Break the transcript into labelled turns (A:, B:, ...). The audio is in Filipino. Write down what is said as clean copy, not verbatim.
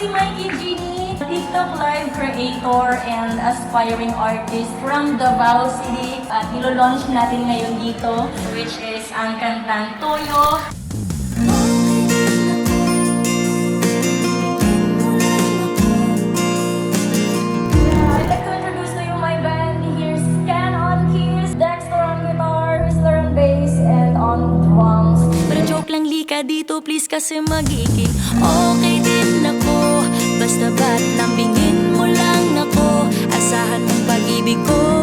A: si Mikey Genie, TikTok live creator and aspiring artist from Davao City. At ilo-launch natin ngayon dito, which is ang kantang Toyo. I'd like to introduce to you my band. Here's Ken on keys, Dexter on guitar, Whistler on bass, and on drums.
B: Pero joke lang lika dito please kasi magiging okay din ako. Basta ba't lambingin mo lang ako, asahan mong pag-ibig ko